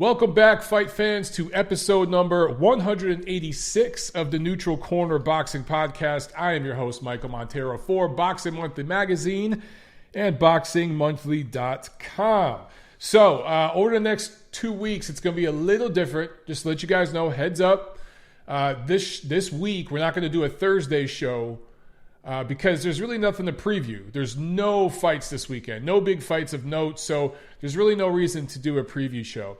Welcome back, fight fans, to episode number 186 of the Neutral Corner Boxing Podcast. I am your host, Michael Montero, for Boxing Monthly Magazine and BoxingMonthly.com. So, over the next 2 weeks, it's going to be a little different. Just to let you guys know, heads up, this week, we're not going to do a Thursday show because there's really nothing to preview. There's no fights this weekend, no big fights of note, so there's really no reason to do a preview show.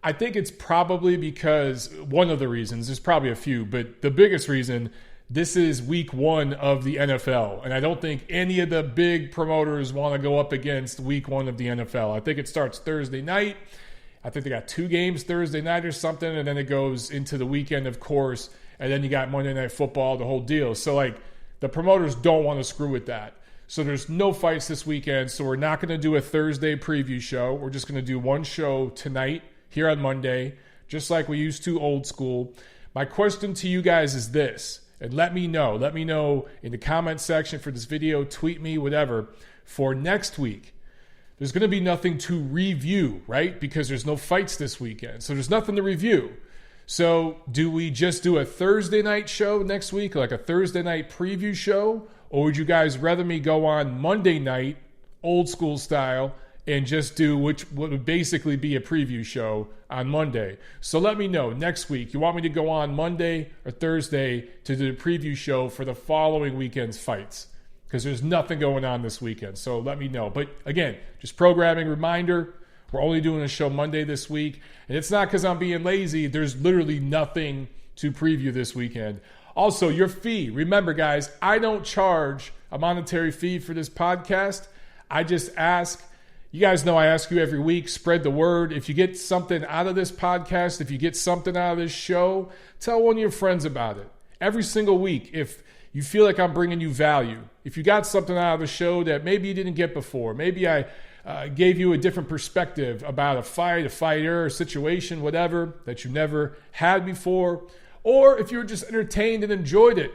I think it's probably because, one of the reasons, there's probably a few, but the biggest reason, this is week one of the NFL. And I don't think any of the big promoters want to go up against week one of the NFL. I think it starts Thursday night. I think they got 2 games Thursday night or something, and then it goes into the weekend, of course, and then you got Monday Night Football, the whole deal. So, the promoters don't want to screw with that. So there's no fights this weekend, so we're not going to do a Thursday preview show. We're just going to do one show tonight, here on Monday, just like we used to, old school. My question to you guys is this, and let me know in the comment section for this video, tweet me, whatever, for next week. There's going to be nothing to review, right? Because there's no fights this weekend, so there's nothing to review. So do we just do a Thursday night show next week, like a Thursday night preview show, or would you guys rather me go on Monday night, old school style, and just do what would basically be a preview show on Monday? So let me know next week. You want me to go on Monday or Thursday to do the preview show for the following weekend's fights? Because there's nothing going on this weekend. So let me know. But again, just programming reminder, we're only doing a show Monday this week. And it's not because I'm being lazy. There's literally nothing to preview this weekend. Also, your fee. Remember, guys, I don't charge a monetary fee for this podcast. I just ask. You guys know I ask you every week, spread the word. If you get something out of this podcast, if you get something out of this show, tell one of your friends about it. Every single week, if you feel like I'm bringing you value, if you got something out of the show that maybe you didn't get before, maybe I gave you a different perspective about a fight, a fighter, a situation, whatever, that you never had before, or if you were just entertained and enjoyed it,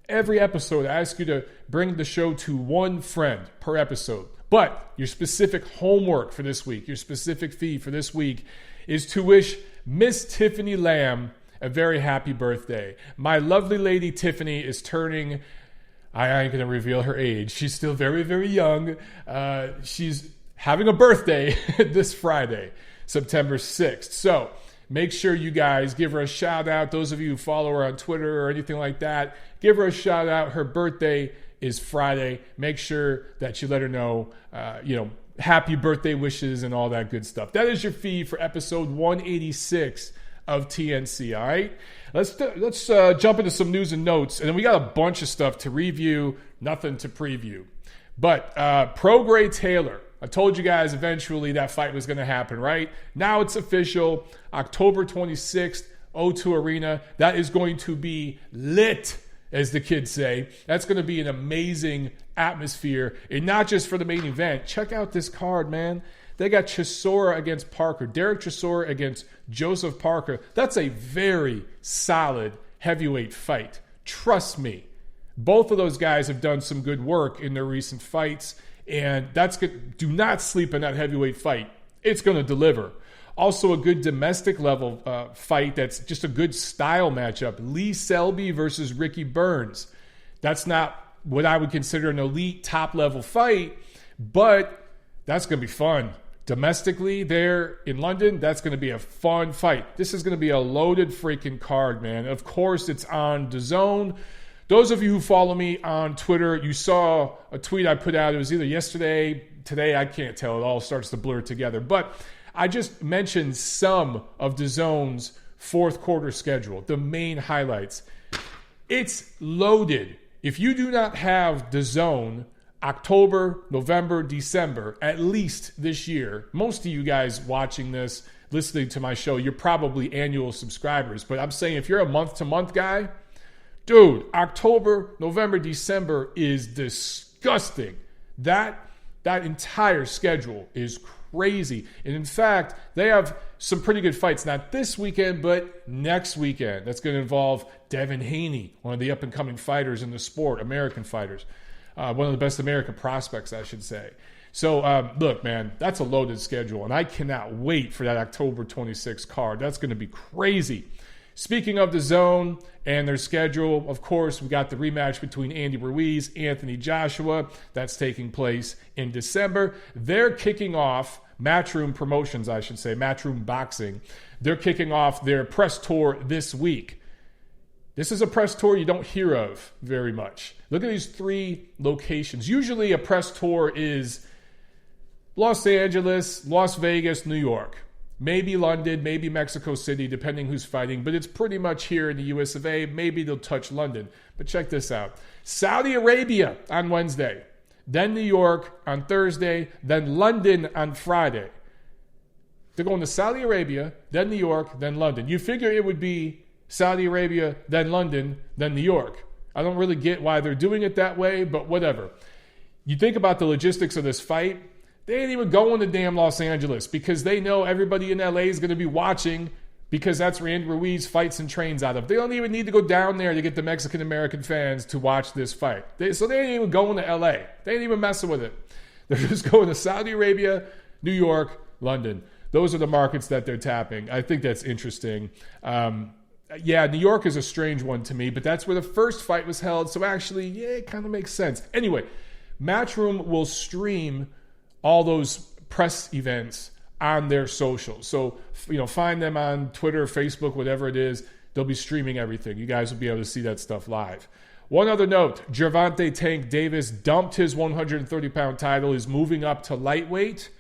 every episode I ask you to bring the show to one friend per episode. But your specific homework for this week, your specific fee for this week is to wish Miss Tiffany Lamb a very happy birthday. My lovely lady Tiffany is turning, I ain't going to reveal her age. She's still very, very young. She's having a birthday this Friday, September 6th. So make sure you guys give her a shout out. Those of you who follow her on Twitter or anything like that, give her a shout out. Her birthday is Friday. Make sure that you let her know, happy birthday wishes and all that good stuff. That is your fee for episode 186 of TNC, all right? Let's jump into some news and notes, and then we got a bunch of stuff to review, nothing to preview. But Prograis Taylor, I told you guys eventually that fight was going to happen, right? Now it's official, October 26th, O2 Arena. That is going to be lit, as the kids say. That's going to be an amazing atmosphere. And not just for the main event. Check out this card, man. They got Chisora against Parker. Derek Chisora against Joseph Parker. That's a very solid heavyweight fight. Trust me. Both of those guys have done some good work in their recent fights. And that's good. Do not sleep in that heavyweight fight. It's going to deliver. Also a good domestic level fight that's just a good style matchup. Lee Selby versus Ricky Burns. That's not what I would consider an elite top-level fight, but that's going to be fun. Domestically there in London, that's going to be a fun fight. This is going to be a loaded freaking card, man. Of course, it's on DAZN. Those of you who follow me on Twitter, you saw a tweet I put out. It was either yesterday, today, I can't tell. It all starts to blur together. But I just mentioned some of DAZN's fourth quarter schedule, the main highlights. It's loaded. If you do not have DAZN October, November, December, at least this year, most of you guys watching this, listening to my show, you're probably annual subscribers. But I'm saying if you're a month-to-month guy, dude, October, November, December is disgusting. That entire schedule is crazy. And in fact, they have some pretty good fights, not this weekend, but next weekend. That's going to involve Devin Haney, one of the up-and-coming fighters in the sport, American fighters. one of the best American prospects, I should say. So, look, man, that's a loaded schedule, and I cannot wait for that October 26th card. That's going to be crazy. Speaking of the zone and their schedule, of course, we got the rematch between Andy Ruiz, Anthony Joshua. That's taking place in December. They're kicking off Matchroom Promotions, I should say, Matchroom Boxing. They're kicking off their press tour this week. This is a press tour you don't hear of very much. Look at these 3 locations. Usually a press tour is Los Angeles, Las Vegas, New York. Maybe London, maybe Mexico City, depending who's fighting. But it's pretty much here in the US of A. Maybe they'll touch London. But check this out. Saudi Arabia on Wednesday. Then New York on Thursday. Then London on Friday. They're going to Saudi Arabia, then New York, then London. You figure it would be Saudi Arabia, then London, then New York. I don't really get why they're doing it that way, but whatever. You think about the logistics of this fight. They ain't even going to damn Los Angeles because they know everybody in LA is going to be watching because that's where Andy Ruiz fights and trains out of. They don't even need to go down there to get the Mexican-American fans to watch this fight. So they ain't even going to LA. They ain't even messing with it. They're just going to Saudi Arabia, New York, London. Those are the markets that they're tapping. I think that's interesting. Yeah, New York is a strange one to me, but that's where the first fight was held. So actually, yeah, it kind of makes sense. Anyway, Matchroom will stream all those press events on their socials. So, find them on Twitter, Facebook, whatever it is. They'll be streaming everything. You guys will be able to see that stuff live. One other note, Gervonta Tank Davis dumped his 130-pound title. He's moving up to lightweight.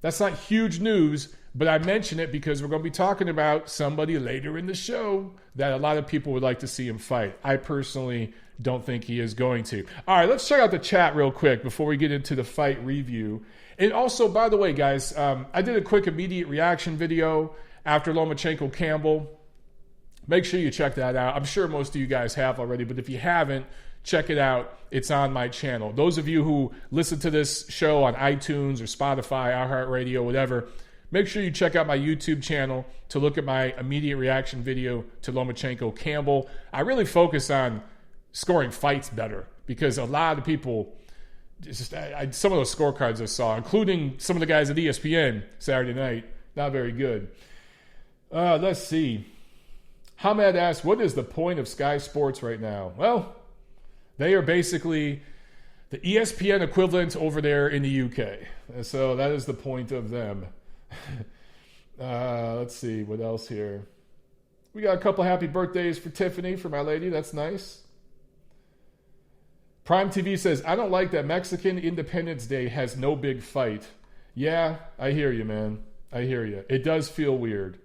That's not huge news, but I mention it because we're going to be talking about somebody later in the show that a lot of people would like to see him fight. I personally don't think he is going to. All right, let's check out the chat real quick before we get into the fight review. And also, by the way, guys, I did a quick immediate reaction video after Lomachenko Campbell. Make sure you check that out. I'm sure most of you guys have already, but if you haven't, check it out. It's on my channel. Those of you who listen to this show on iTunes or Spotify, iHeartRadio, whatever, make sure you check out my YouTube channel to look at my immediate reaction video to Lomachenko Campbell. I really focus on scoring fights better because a lot of people... some of those scorecards I saw, including some of the guys at ESPN Saturday night, not very good. Let's see. Hamed asked, what is the point of Sky Sports right now? Well, they are basically the ESPN equivalent over there in the UK. So that is the point of them. Let's see, what else here? We got a couple happy birthdays for Tiffany, for my lady. That's nice. Prime TV says, I don't like that Mexican Independence Day has no big fight. Yeah, I hear you, man. I hear you. It does feel weird.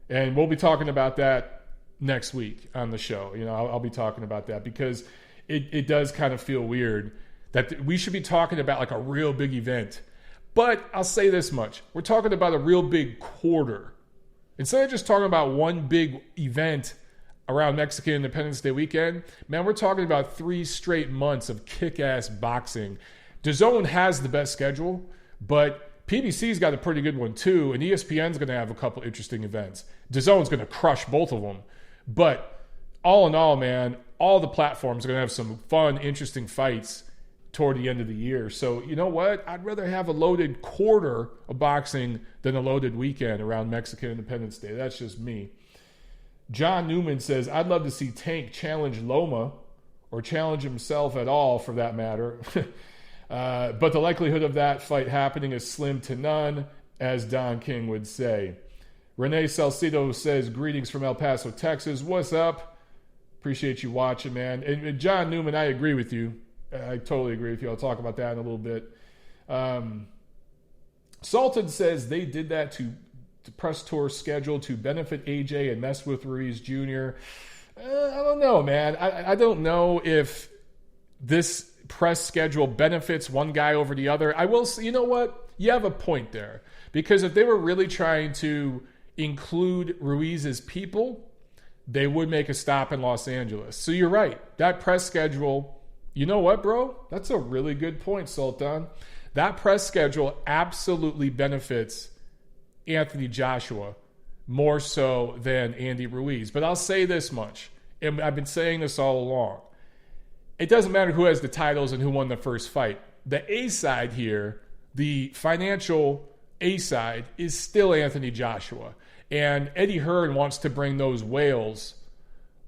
And we'll be talking about that next week on the show. I'll be talking about that because it does kind of feel weird that we should be talking about like a real big event. But I'll say this much. We're talking about a real big quarter. Instead of just talking about one big event around Mexican Independence Day weekend, man, we're talking about 3 straight months of kick-ass boxing. DAZN has the best schedule, but PBC's got a pretty good one too, and ESPN's going to have a couple interesting events. DAZN's going to crush both of them. But all in all, man, all the platforms are going to have some fun, interesting fights toward the end of the year. So, you know what? I'd rather have a loaded quarter of boxing than a loaded weekend around Mexican Independence Day. That's just me. John Newman says, I'd love to see Tank challenge Loma or challenge himself at all for that matter. But the likelihood of that fight happening is slim to none, as Don King would say. Renee Salcido says, greetings from El Paso, Texas. What's up? Appreciate you watching, man. And John Newman, I agree with you. I totally agree with you. I'll talk about that in a little bit. Sultan says they did that to press tour schedule to benefit AJ and mess with Ruiz Jr. I don't know, man. I don't know if this press schedule benefits one guy over the other. I will say, you know what? You have a point there. Because if they were really trying to include Ruiz's people, they would make a stop in Los Angeles. So you're right. That press schedule, you know what, bro? That's a really good point, Sultan. That press schedule absolutely benefits Anthony Joshua more so than Andy Ruiz. But I'll say this much, and I've been saying this all along. it doesn't matter who has the titles and who won the first fight. The A side here, the financial A side, is still Anthony Joshua. And Eddie Hearn wants to bring those whales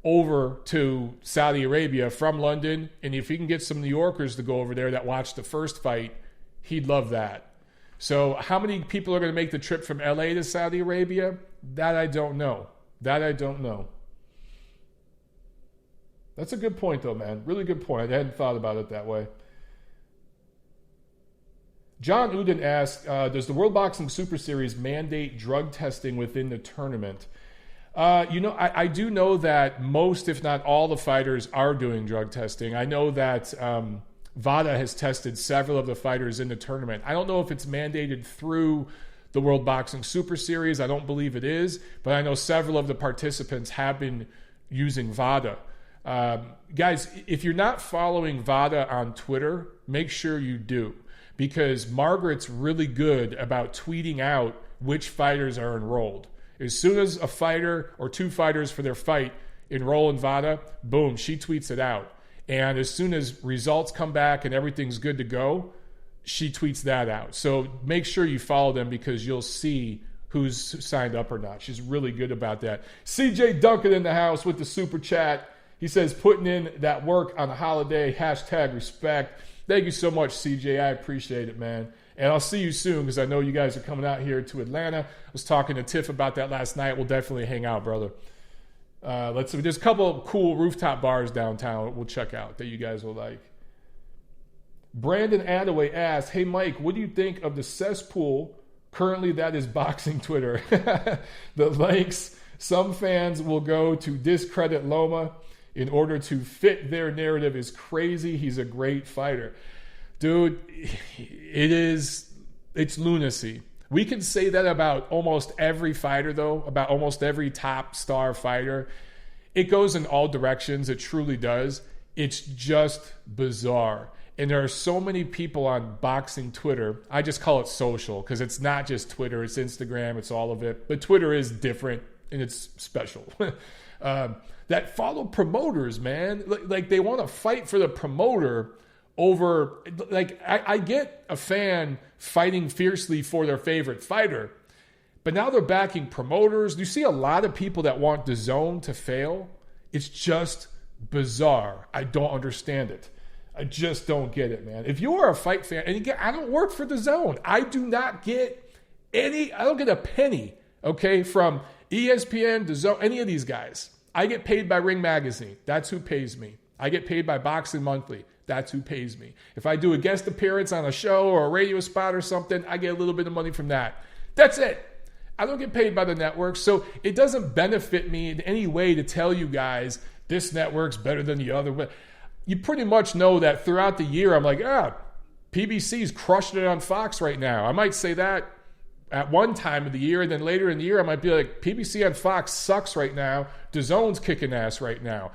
over to Saudi Arabia from London. And if he can get some New Yorkers to go over there that watched the first fight, he'd love that. So how many people are going to make the trip from LA to Saudi Arabia? That I don't know. That's a good point, though, man. Really good point. I hadn't thought about it that way. John Uden asked, does the World Boxing Super Series mandate drug testing within the tournament? I do know that most, if not all, the fighters are doing drug testing. I know that VADA has tested several of the fighters in the tournament. I don't know if it's mandated through the World Boxing Super Series. I don't believe it is, but I know several of the participants have been using VADA. Guys, if you're not following VADA on Twitter, make sure you do, because Margaret's really good about tweeting out which fighters are enrolled. As soon as a fighter or two fighters for their fight enroll in VADA, boom, she tweets it out. And as soon as results come back and everything's good to go, she tweets that out. So make sure you follow them, because you'll see who's signed up or not. She's really good about that. CJ Duncan in the house with the super chat. He says, putting in that work on a holiday, #respect. Thank you so much, CJ. I appreciate it, man. And I'll see you soon, because I know you guys are coming out here to Atlanta. I was talking to Tiff about that last night. We'll definitely hang out, brother. Let's see. There's a couple of cool rooftop bars downtown we'll check out that you guys will like. Brandon Attaway asked, hey, Mike, what do you think of the cesspool? Currently, that is boxing Twitter. The lengths some fans will go to discredit Loma in order to fit their narrative is crazy. He's a great fighter. Dude, it's lunacy. We can say that about almost every fighter, though, about almost every top star fighter. It goes in all directions. It truly does. It's just bizarre. And there are so many people on boxing Twitter. I just call it social, because it's not just Twitter. It's Instagram. It's all of it. But Twitter is different, and it's special. That follow promoters, man. Like they want to fight for the promoter over, like, I get a fan fighting fiercely for their favorite fighter, but now they're backing promoters. You see a lot of people that want DAZN to fail. It's just bizarre. I don't understand it. I just don't get it, man. If you are a fight fan, and again, I don't work for DAZN. I don't get a penny, okay, from ESPN, DAZN, any of these guys. I get paid by Ring Magazine. That's who pays me. I get paid by Boxing Monthly. That's who pays me. If I do a guest appearance on a show or a radio spot or something, I get a little bit of money from that. That's it. I don't get paid by the network, so it doesn't benefit me in any way to tell you guys this network's better than the other. But you pretty much know that throughout the year, I'm like, PBC's crushing it on Fox right now. I might say that at one time of the year, and then later in the year, I might be like, PBC on Fox sucks right now. DAZN's kicking ass right now.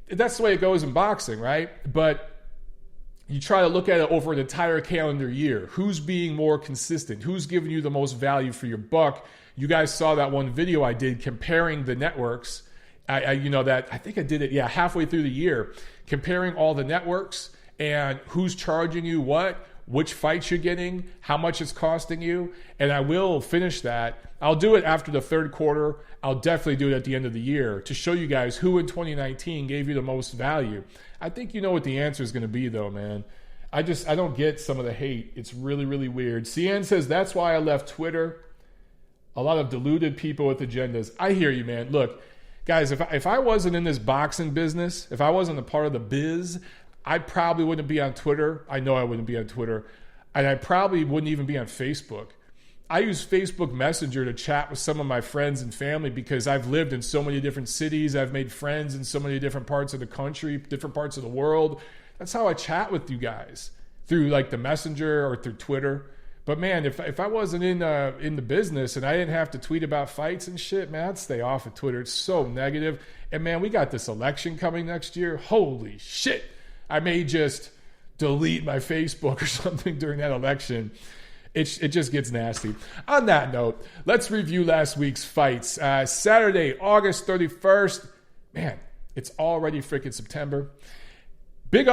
That's the way it goes in boxing, right? But you try to look at it over an entire calendar year. Who's being more consistent? Who's giving you the most value for your buck? You guys saw that one video I did comparing the networks. I think I did it, halfway through the year, comparing all the networks and who's charging you what, which fights you're getting, how much it's costing you. And I will finish that. I'll do it after the third quarter. I'll definitely do it at the end of the year to show you guys who in 2019 gave you the most value. I think you know what the answer is going to be, though, man. I don't get some of the hate. It's really, really weird. Cian says, that's why I left Twitter. A lot of deluded people with agendas. I hear you, man. Look, guys, if I wasn't in this boxing business, if I wasn't a part of the biz, I probably wouldn't be on Twitter. I know I wouldn't be on Twitter. And I probably wouldn't even be on Facebook. I use Facebook Messenger to chat with some of my friends and family because I've lived in so many different cities. I've made friends in so many different parts of the country, different parts of the world. That's how I chat with you guys, through like the Messenger or through Twitter. But man, if I wasn't in the business and I didn't have to tweet about fights and shit, man, I'd stay off of Twitter. It's so negative. And man, we got this election coming next year. Holy shit. I may just delete my Facebook or something during that election. It just gets nasty. On that note, let's review last week's fights. Saturday, August 31st. Man, it's already freaking September. Big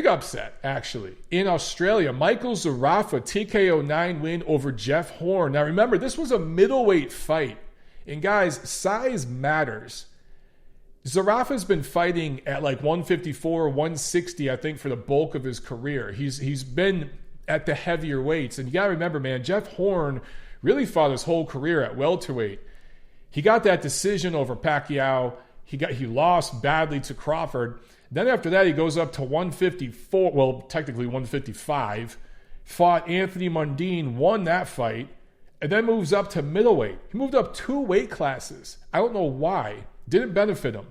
upset, actually. In Australia, Michael Zerafa TKO 9 win over Jeff Horn. Now remember, this was a middleweight fight. And guys, size matters. Zerafa's been fighting at like 154, 160, I think, for the bulk of his career. He's been at the heavier weights. And you got to remember, man, Jeff Horn really fought his whole career at welterweight. He got that decision over Pacquiao. He lost badly to Crawford. Then after that, he goes up to 154, well, technically 155, fought Anthony Mundine, won that fight, and then moves up to middleweight. He moved up 2 weight classes. I don't know why. Didn't benefit him.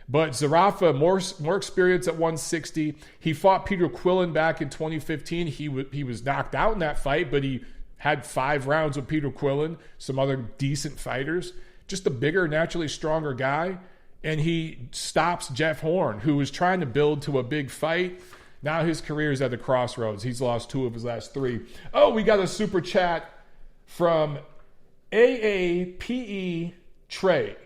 But Zerafa, more experience at 160. He fought Peter Quillen back in 2015. He was knocked out in that fight, but he had 5 rounds with Peter Quillen, some other decent fighters. Just a bigger, naturally stronger guy. And he stops Jeff Horn, who was trying to build to a big fight. Now his career is at the crossroads. He's lost 2 of his last 3. Oh, we got a super chat from AAPE Trey.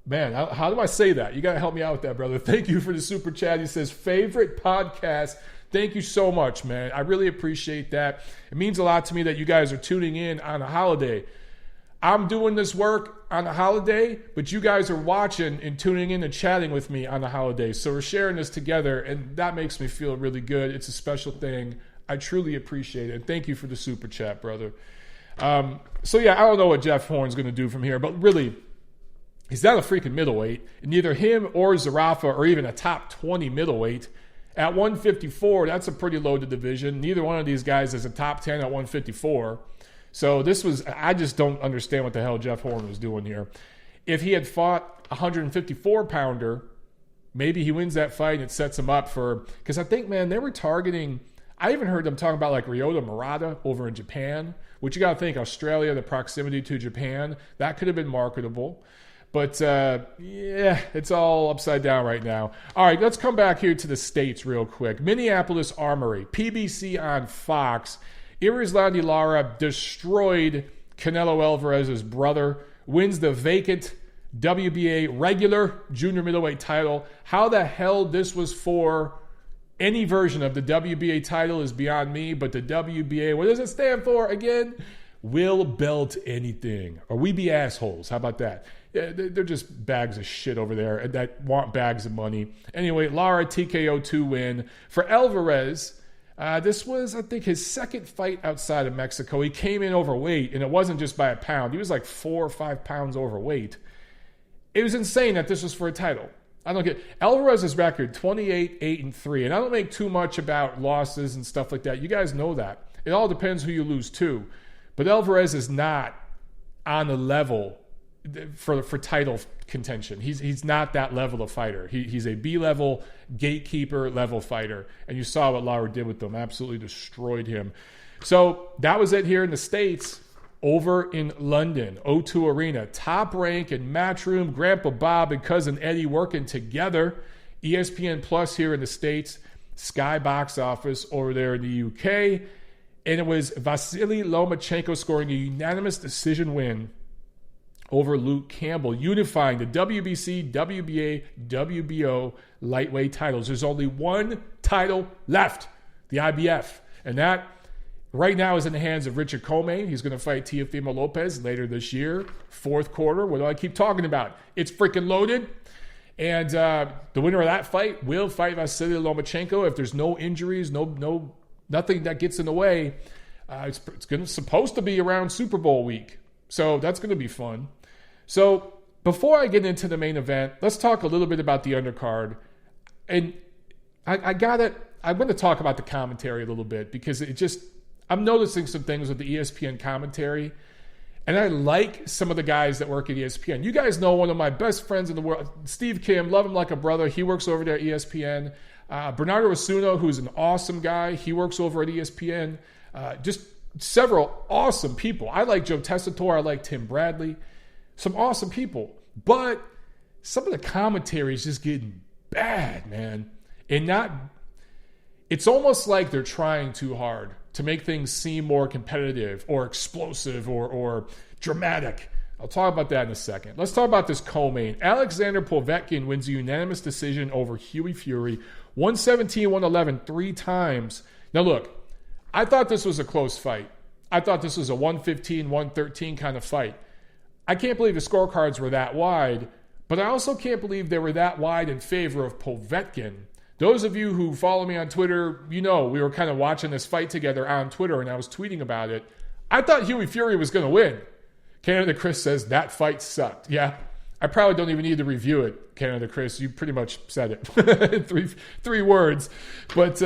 Man, how do I say that? You got to help me out with that, brother. Thank you for the super chat. He says, favorite podcast. Thank you so much, man. I really appreciate that. It means a lot to me that you guys are tuning in on a holiday. I'm doing this work on a holiday, but you guys are watching and tuning in and chatting with me on a holiday. So we're sharing this together, and that makes me feel really good. It's a special thing. I truly appreciate it. Thank you for the super chat, brother. So yeah, I don't know what Jeff Horn's going to do from here, but really, he's not a freaking middleweight. Neither him or Zerafa or even a top 20 middleweight. At 154, that's a pretty loaded division. Neither one of these guys is a top 10 at 154. So I just don't understand what the hell Jeff Horn was doing here. If he had fought a 154-pounder, maybe he wins that fight and it sets him up for, because I think, man, they were targeting, I even heard them talking about like Ryota Murata over in Japan, which you got to think, Australia, the proximity to Japan, that could have been marketable. But, yeah, it's all upside down right now. All right, let's come back here to the States real quick. Minneapolis Armory, PBC on Fox. Erislandy Lara destroyed Canelo Alvarez's brother, wins the vacant WBA regular junior middleweight title. How the hell this was for any version of the WBA title is beyond me, but the WBA, what does it stand for again? Will belt anything. Or we be assholes. How about that? Yeah, they're just bags of shit over there that want bags of money. Anyway, Lara TKO 2 win. For Alvarez, this was, I think, his second fight outside of Mexico. He came in overweight, and it wasn't just by a pound. He was like 4 or 5 pounds overweight. It was insane that this was for a title. I don't get Alvarez's record, 28-8-3. And I don't make too much about losses and stuff like that. You guys know that. It all depends who you lose to. But Alvarez is not on the level for title contention. He's not that level of fighter. He's a B-level, gatekeeper level fighter. And you saw what Lara did with them. Absolutely destroyed him. So that was it here in the States. Over in London, O2 Arena. Top Rank and Matchroom. Grandpa Bob and Cousin Eddie working together. ESPN Plus here in the States. Sky Box Office over there in the UK. And it was Vasiliy Lomachenko scoring a unanimous decision win over Luke Campbell, unifying the WBC, WBA, WBO lightweight titles. There's only one title left, the IBF. And that right now is in the hands of Richard Comey. He's going to fight Teofimo Lopez later this year, fourth quarter. What do I keep talking about? It's freaking loaded. And the winner of that fight will fight Vasiliy Lomachenko. If there's no injuries, nothing that gets in the way, it's supposed to be around Super Bowl week. So that's going to be fun. So before I get into the main event, let's talk a little bit about the undercard. And I'm going to talk about the commentary a little bit because I'm noticing some things with the ESPN commentary. And I like some of the guys that work at ESPN. You guys know one of my best friends in the world, Steve Kim, love him like a brother. He works over there at ESPN. Bernardo Osuna, who's an awesome guy. He works over at ESPN. Just several awesome people. I like Joe Tessitore. I like Tim Bradley. Some awesome people. But some of the commentary is just getting bad, man. It's almost like they're trying too hard to make things seem more competitive or explosive or dramatic. I'll talk about that in a second. Let's talk about this co-main. Alexander Povetkin wins a unanimous decision over Hughie Fury. 117, 111, 3 times. Now look, I thought this was a close fight. I thought this was a 115, 113 kind of fight. I can't believe the scorecards were that wide, but I also can't believe they were that wide in favor of Povetkin. Those of you who follow me on Twitter, we were kind of watching this fight together on Twitter, and I was tweeting about it. I thought Hughie Fury was going to win. Canada Chris says that fight sucked. Yeah, I probably don't even need to review it, Canada Chris. You pretty much said it. three words. But,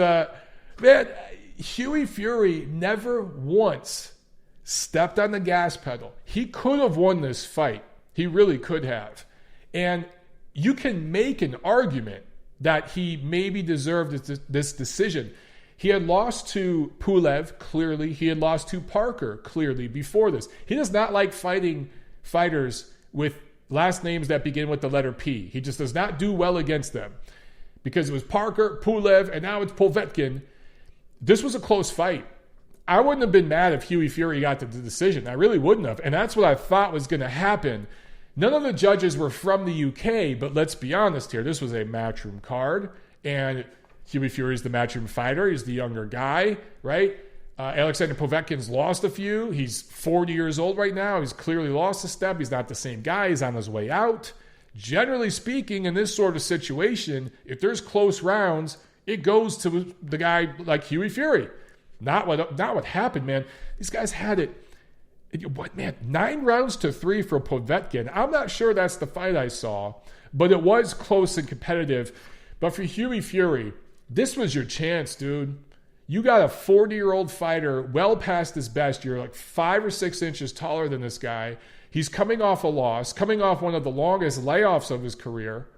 man, Hughie Fury never once stepped on the gas pedal. He could have won this fight. He really could have. And you can make an argument that he maybe deserved this decision. He had lost to Pulev, clearly. He had lost to Parker, clearly, before this. He does not like fighting fighters with last names that begin with the letter P. He just does not do well against them. Because it was Parker, Pulev, and now it's Povetkin. This was a close fight. I wouldn't have been mad if Hughie Fury got the decision. I really wouldn't have. And that's what I thought was going to happen. None of the judges were from the UK, but let's be honest here. This was a matchroom card, and Hughie Fury is the matchroom fighter. He's the younger guy, right? Alexander Povetkin's lost a few. He's 40 years old right now. He's clearly lost a step. He's not the same guy. He's on his way out. Generally speaking, in this sort of situation, if there's close rounds, it goes to the guy like Hughie Fury. Not what happened, man. These guys had it. 9 rounds to 3 for Povetkin. I'm not sure that's the fight I saw, but it was close and competitive. But for Hughie Fury, this was your chance, dude. You got a 40-year-old fighter well past his best. You're like 5 or 6 inches taller than this guy. He's coming off a loss, coming off one of the longest layoffs of his career.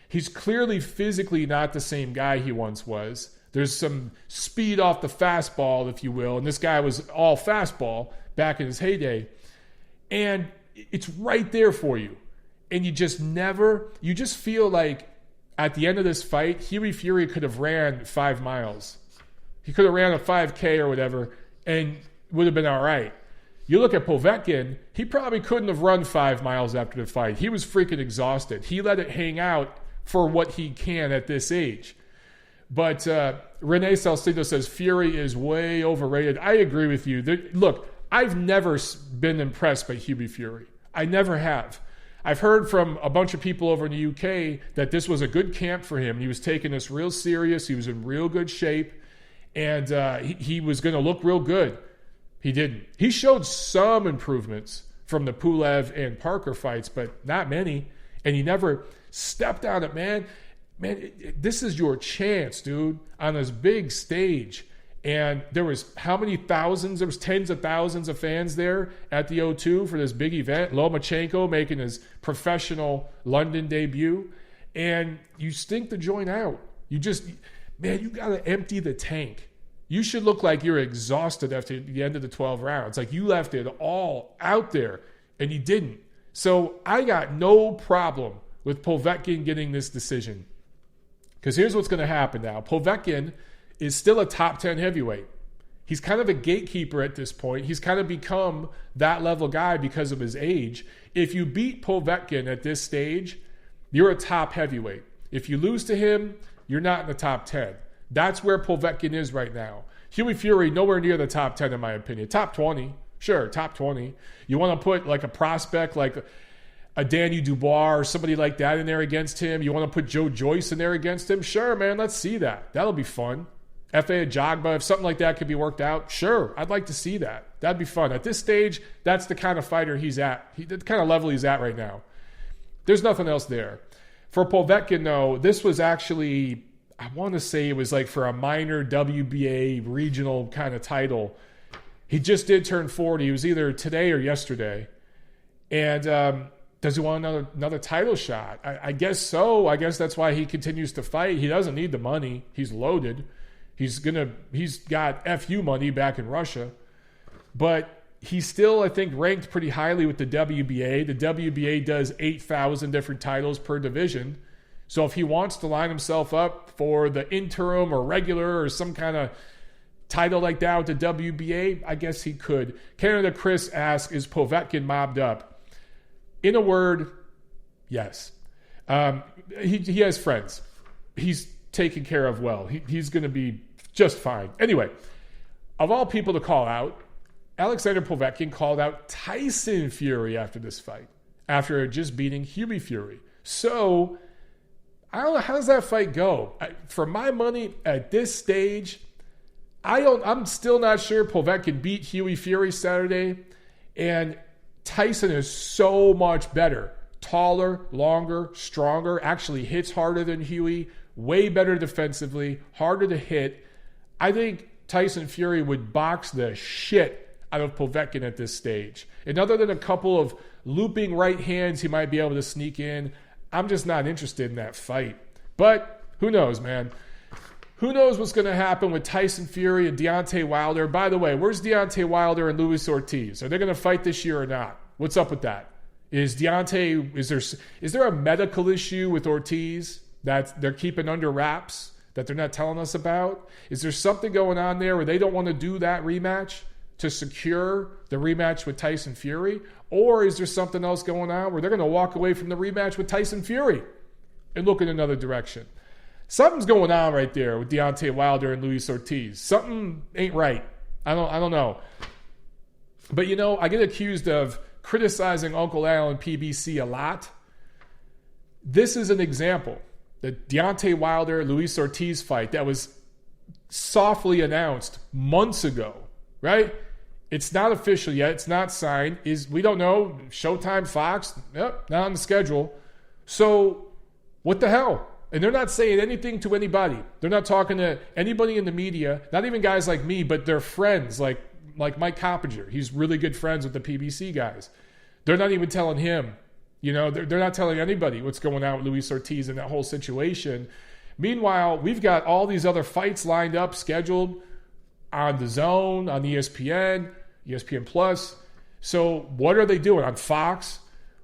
He's clearly physically not the same guy he once was. There's some speed off the fastball, if you will, and this guy was all fastball back in his heyday. And it's right there for you. And you just feel like at the end of this fight, Hughie Fury could have ran 5 miles. He could have ran a 5K or whatever and would have been all right. You look at Povetkin, he probably couldn't have run 5 miles after the fight. He was freaking exhausted. He let it hang out for what he can at this age. But Renee Salcido says Fury is way overrated. I agree with you. Look, I've never been impressed by Hughie Fury. I never have. I've heard from a bunch of people over in the UK that this was a good camp for him. He was taking this real serious. He was in real good shape. And he was going to look real good. He didn't. He showed some improvements from the Pulev and Parker fights, but not many. And he never stepped on it, man. Man, this is your chance, dude, on this big stage. And there was how many thousands? There was tens of thousands of fans there at the O2 for this big event. Lomachenko making his professional London debut. And you stink the joint out. You got to empty the tank. You should look like you're exhausted after the end of the 12 rounds. Like you left it all out there, and you didn't. So I got no problem with Povetkin getting this decision. Because here's what's going to happen now. Povetkin is still a top 10 heavyweight. He's kind of a gatekeeper at this point. He's kind of become that level guy because of his age. If you beat Povetkin at this stage, you're a top heavyweight. If you lose to him, you're not in the top 10. That's where Povetkin is right now. Hughie Fury, nowhere near the top 10 in my opinion. Top 20. Sure, top 20. You want to put like a prospect like a Danny Dubois or somebody like that in there against him. You want to put Joe Joyce in there against him? Sure, man, let's see that. That'll be fun. F.A. Ajagba, if something like that could be worked out, sure, I'd like to see that. That'd be fun. At this stage, that's the kind of fighter he's at. The kind of level he's at right now. There's nothing else there. For Povetkin, though, this was actually, I want to say it was like for a minor WBA regional kind of title. He just did turn 40. It was either today or yesterday. And does he want another title shot? I guess so. I guess that's why he continues to fight. He doesn't need the money. He's loaded. He's got FU money back in Russia. But he's still, I think, ranked pretty highly with the WBA. The WBA does 8,000 different titles per division. So if he wants to line himself up for the interim or regular or some kind of title like that with the WBA, I guess he could. Canada Chris asks, is Povetkin mobbed up? In a word, yes. He has friends. He's taken care of well. He's going to be just fine. Anyway, of all people to call out, Alexander Povetkin called out Tyson Fury after this fight, after just beating Hughie Fury. So, I don't know, how does that fight go? For my money, at this stage, I'm still not sure Povetkin beat Hughie Fury Saturday, and Tyson is so much better. Taller, longer, stronger, actually hits harder than Hughie, way better defensively, harder to hit. I think Tyson Fury would box the shit out of Povetkin at this stage. And other than a couple of looping right hands he might be able to sneak in, I'm just not interested in that fight. But who knows, man? Who knows what's going to happen with Tyson Fury and Deontay Wilder? By the way, where's Deontay Wilder and Luis Ortiz? Are they going to fight this year or not? What's up with that? Is there a medical issue with Ortiz that they're keeping under wraps that they're not telling us about? Is there something going on there where they don't want to do that rematch to secure the rematch with Tyson Fury? Or is there something else going on where they're going to walk away from the rematch with Tyson Fury and look in another direction? Something's going on right there with Deontay Wilder and Luis Ortiz. Something ain't right. I don't know. But, I get accused of criticizing Uncle Al and PBC a lot. This is an example. The Deontay Wilder-Luis Ortiz fight that was softly announced months ago, right? It's not official yet. It's not signed. We don't know. Showtime, Fox, yep, not on the schedule. So what the hell? And they're not saying anything to anybody. They're not talking to anybody in the media, not even guys like me, but their friends like Mike Coppinger. He's really good friends with the PBC guys. They're not even telling him. They're not telling anybody what's going on with Luis Ortiz and that whole situation. Meanwhile, we've got all these other fights lined up, scheduled on the Zone, on ESPN, ESPN Plus. So what are they doing on Fox?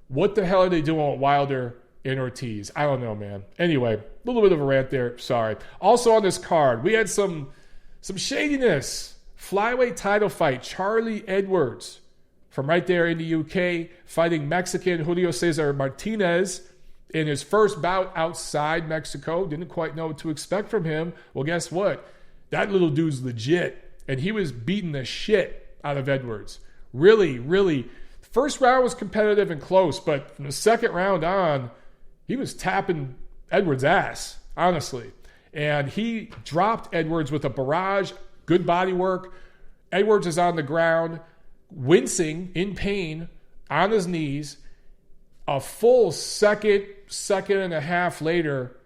What the hell are they doing with Wilder and Ortiz? I don't know, man. Anyway, a little bit of a rant there. Sorry. Also on this card, we had some shadiness. Flyweight title fight. Charlie Edwards from right there in the UK fighting Mexican Julio Cesar Martinez in his first bout outside Mexico. Didn't quite know what to expect from him. Well, guess what? That little dude's legit. And he was beating the shit out of Edwards. Really, really. First round was competitive and close, but from the second round on, he was tapping Edwards' ass, honestly. And he dropped Edwards with a barrage, good body work. Edwards is on the ground, wincing in pain on his knees. A full second and a half later,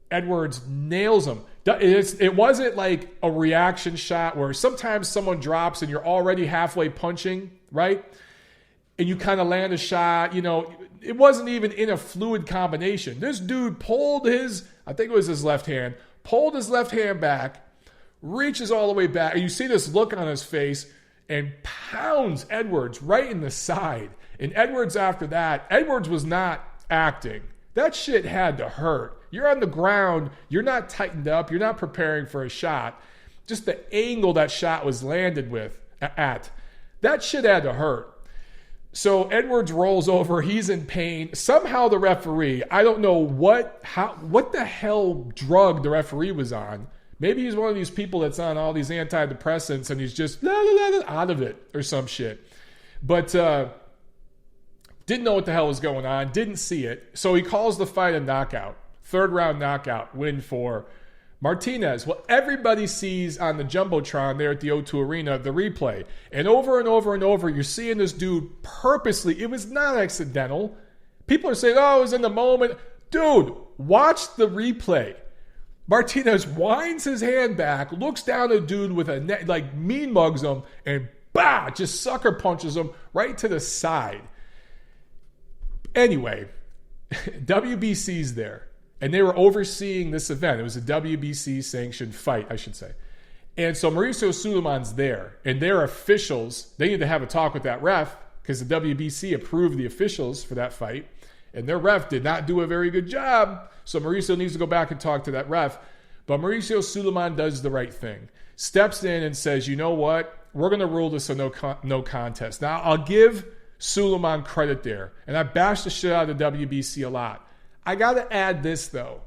Edwards nails him. It wasn't like a reaction shot where sometimes someone drops and you're already halfway punching, right? And you kind of land a shot, it wasn't even in a fluid combination. This dude pulled I think it was his left hand, pulled his left hand back, reaches all the way back, and you see this look on his face, and pounds Edwards right in the side. And Edwards after that, Edwards was not acting. That shit had to hurt. You're on the ground. You're not tightened up. You're not preparing for a shot. Just the angle that shot was landed at. That shit had to hurt. So Edwards rolls over. He's in pain. Somehow the referee, I don't know what the hell drug the referee was on. Maybe he's one of these people that's on all these antidepressants and he's just out of it or some shit. But didn't know what the hell was going on. Didn't see it. So he calls the fight a knockout. Third round knockout win for Martinez. Well, everybody sees on the Jumbotron there at the O2 Arena the replay. And over, you're seeing this dude purposely. It was not accidental. People are saying, oh, it was in the moment. Dude, watch the replay. Martinez winds his hand back, looks down at a dude with a net, mean mugs him, and just sucker punches him right to the side. Anyway, WBC's there. And they were overseeing this event. It was a WBC-sanctioned fight, I should say. And so Mauricio Sulaiman's there. And their officials, they need to have a talk with that ref because the WBC approved the officials for that fight. And their ref did not do a very good job. So Mauricio needs to go back and talk to that ref. But Mauricio Sulaiman does the right thing. Steps in and says, you know what? We're going to rule this a no contest. Now, I'll give Suleiman credit there. And I bashed the shit out of the WBC a lot. I got to add this, though.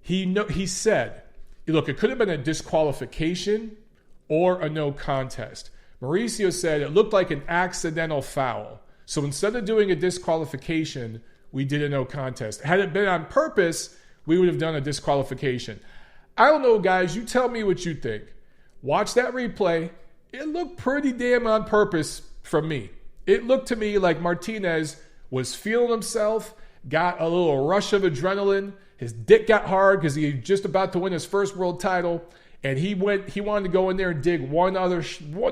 He said, look, it could have been a disqualification or a no contest. Mauricio said it looked like an accidental foul. So instead of doing a disqualification, we did a no contest. Had it been on purpose, we would have done a disqualification. I don't know, guys. You tell me what you think. Watch that replay. It looked pretty damn on purpose from me. It looked to me like Martinez was feeling himself, got a little rush of adrenaline. His dick got hard because he was just about to win his first world title. And he wanted to go in there and dig one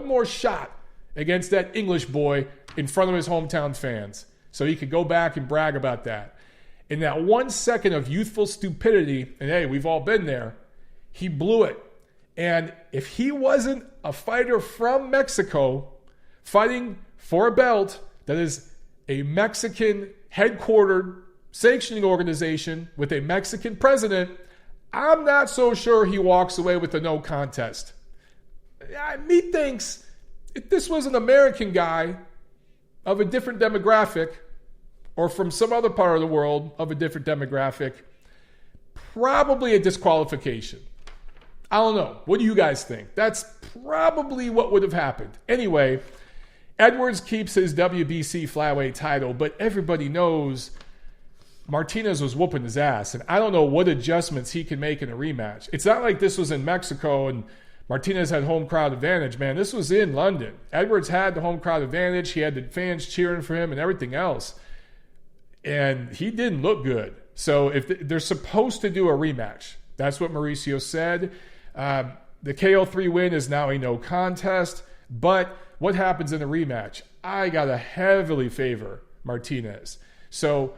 more shot against that English boy in front of his hometown fans. So he could go back and brag about that. In that 1 second of youthful stupidity, and hey, we've all been there, he blew it. And if he wasn't a fighter from Mexico fighting for a belt that is a Mexican headquartered sanctioning organization with a Mexican president, I'm not so sure he walks away with a no contest. Me thinks if this was an American guy of a different demographic or from some other part of the world of a different demographic, probably a disqualification. I don't know. What do you guys think? That's probably what would have happened. Anyway, Edwards keeps his WBC flyweight title, but everybody knows Martinez was whooping his ass, and I don't know what adjustments he can make in a rematch. It's not like this was in Mexico and Martinez had home crowd advantage, man. This was in London. Edwards had the home crowd advantage. He had the fans cheering for him and everything else. And he didn't look good. So if they're supposed to do a rematch, that's what Mauricio said. The KO3 win is now a no contest. But what happens in a rematch? I got to heavily favor Martinez. So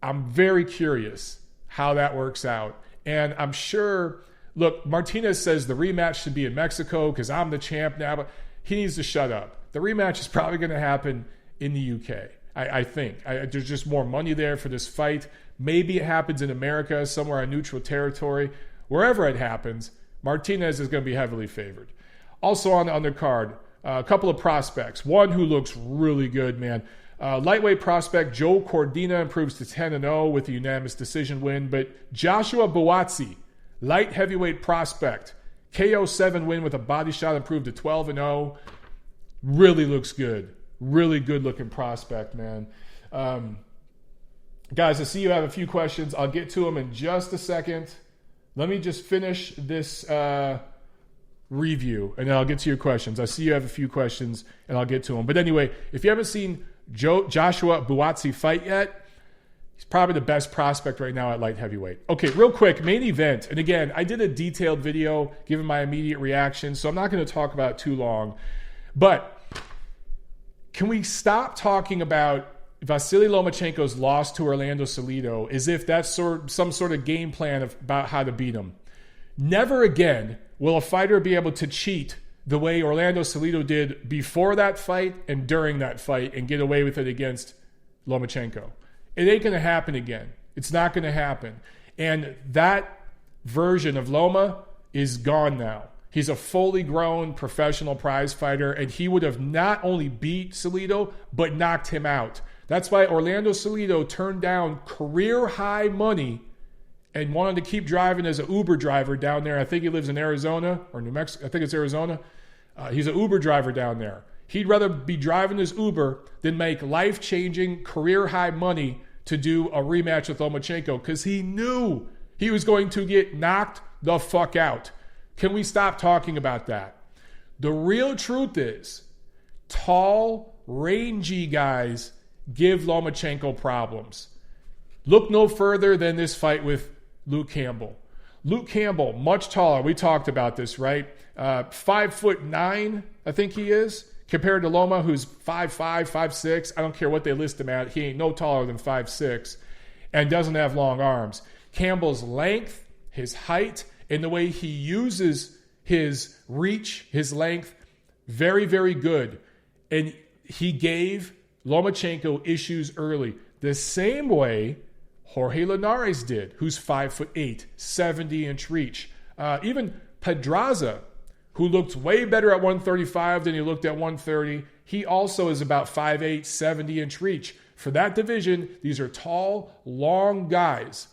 I'm very curious how that works out. And I'm sure, look, Martinez says the rematch should be in Mexico because I'm the champ now, but he needs to shut up. The rematch is probably going to happen in the UK, I think. There's just more money there for this fight. Maybe it happens in America, somewhere on neutral territory. Wherever it happens, Martinez is going to be heavily favored. Also on the undercard, a couple of prospects. One who looks really good, man. Lightweight prospect Joe Cordina improves to 10-0 with a unanimous decision win. But Joshua Buatsi, light heavyweight prospect, KO7 win with a body shot, improved to 12-0. Really looks good. Really good looking prospect, man. Guys, I see you have a few questions. I'll get to them in just a second. Let me just finish this review, and then I'll get to your questions. I see you have a few questions, and I'll get to them. But anyway, if you haven't seen Joshua Buatsi fight yet, he's probably the best prospect right now at light heavyweight. Okay, real quick, main event. And again, I did a detailed video giving my immediate reaction, so I'm not going to talk about it too long. But can we stop talking about Vasiliy Lomachenko's loss to Orlando Salido as if that's some sort of game plan about how to beat him? Never again will a fighter be able to cheat the way Orlando Salido did before that fight and during that fight and get away with it against Lomachenko. It ain't going to happen again. It's not going to happen. And that version of Loma is gone now. He's a fully grown professional prize fighter, and he would have not only beat Salido, but knocked him out. That's why Orlando Salido turned down career-high money and wanted to keep driving as an Uber driver down there. I think he lives in Arizona or New Mexico. I think it's Arizona. He's an Uber driver down there. He'd rather be driving his Uber than make life-changing, career-high money to do a rematch with Lomachenko because he knew he was going to get knocked the fuck out. Can we stop talking about that? The real truth is, tall, rangy guys give Lomachenko problems. Look no further than this fight with Luke Campbell. Luke Campbell, much taller. We talked about this, right? 5'9", I think he is, compared to Loma, who's 5'5", 5'6". I don't care what they list him at. He ain't no taller than 5'6", and doesn't have long arms. Campbell's length, his height, and the way he uses his reach, his length, very, very good. And he gave Lomachenko issues early. The same way Jorge Linares did, who's 5'8", 70-inch reach. Even Pedraza, who looked way better at 135 than he looked at 130. He also is about 5'8", 70-inch reach. For that division, these are tall, long guys.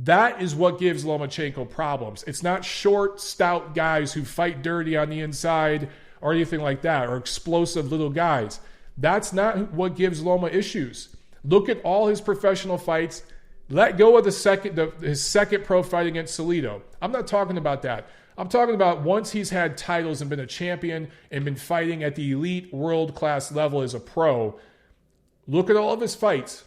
That is what gives Lomachenko problems. It's not short, stout guys who fight dirty on the inside or anything like that, or explosive little guys. That's not what gives Loma issues. Look at all his professional fights. Let go of his second pro fight against Salido. I'm not talking about that. I'm talking about once he's had titles and been a champion and been fighting at the elite world-class level as a pro. Look at all of his fights.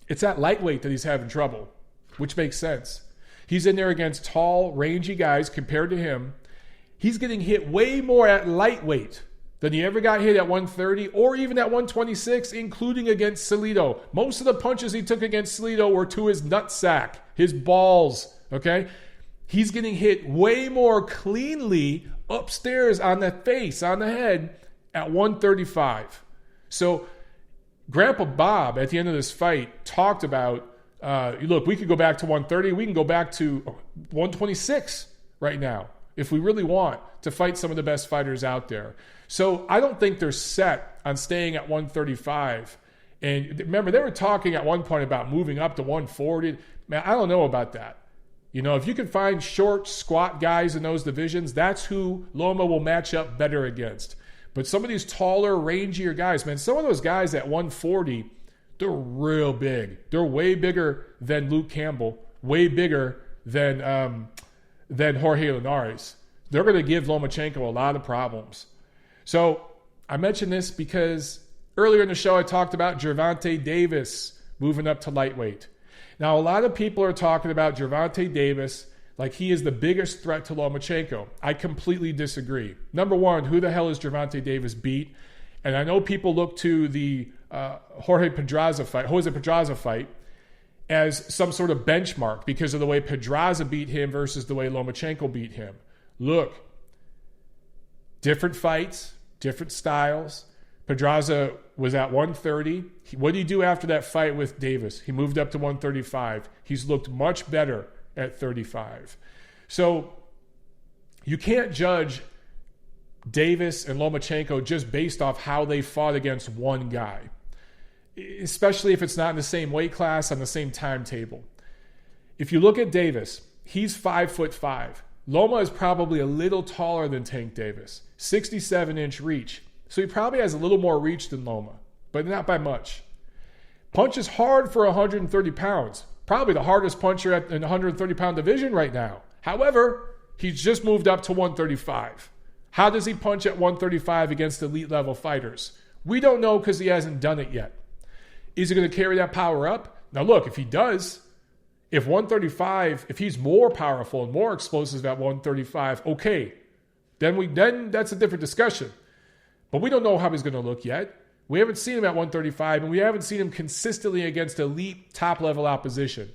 It's at lightweight that he's having trouble, which makes sense. He's in there against tall, rangy guys compared to him. He's getting hit way more at lightweight than he ever got hit at 130 or even at 126, including against Salido. Most of the punches he took against Salido were to his nutsack, his balls, okay? He's getting hit way more cleanly upstairs on the face, on the head, at 135. So Grandpa Bob, at the end of this fight, talked about, look, we could go back to 130. We can go back to 126 right now if we really want to fight some of the best fighters out there. So I don't think they're set on staying at 135. And remember, they were talking at one point about moving up to 140. Man, I don't know about that. You know, if you can find short, squat guys in those divisions, that's who Loma will match up better against. But some of these taller, rangier guys, man, some of those guys at 140, they're real big. They're way bigger than Luke Campbell, way bigger than Jorge Linares. They're going to give Lomachenko a lot of problems. So I mentioned this because earlier in the show I talked about Gervonta Davis moving up to lightweight. Now, a lot of people are talking about Gervonta Davis like he is the biggest threat to Lomachenko. I completely disagree. Number one, who the hell is Gervonta Davis beat? And I know people look to the Jose Pedraza fight as some sort of benchmark because of the way Pedraza beat him versus the way Lomachenko beat him. Look, different fights, different styles. Pedraza was at 130. What did he do after that fight with Davis? He moved up to 135. He's looked much better at 35. So you can't judge Davis and Lomachenko just based off how they fought against one guy, especially if it's not in the same weight class on the same timetable. If you look at Davis, he's 5'5". Loma is probably a little taller than Tank Davis, 67-inch reach. So he probably has a little more reach than Loma, but not by much. Punches hard for 130 pounds. Probably the hardest puncher in the 130-pound division right now. However, he's just moved up to 135. How does he punch at 135 against elite-level fighters? We don't know because he hasn't done it yet. Is he going to carry that power up? Now look, if he does, if he's more powerful and more explosive at 135, okay, then that's a different discussion. But we don't know how he's going to look yet. We haven't seen him at 135, and we haven't seen him consistently against elite top-level opposition.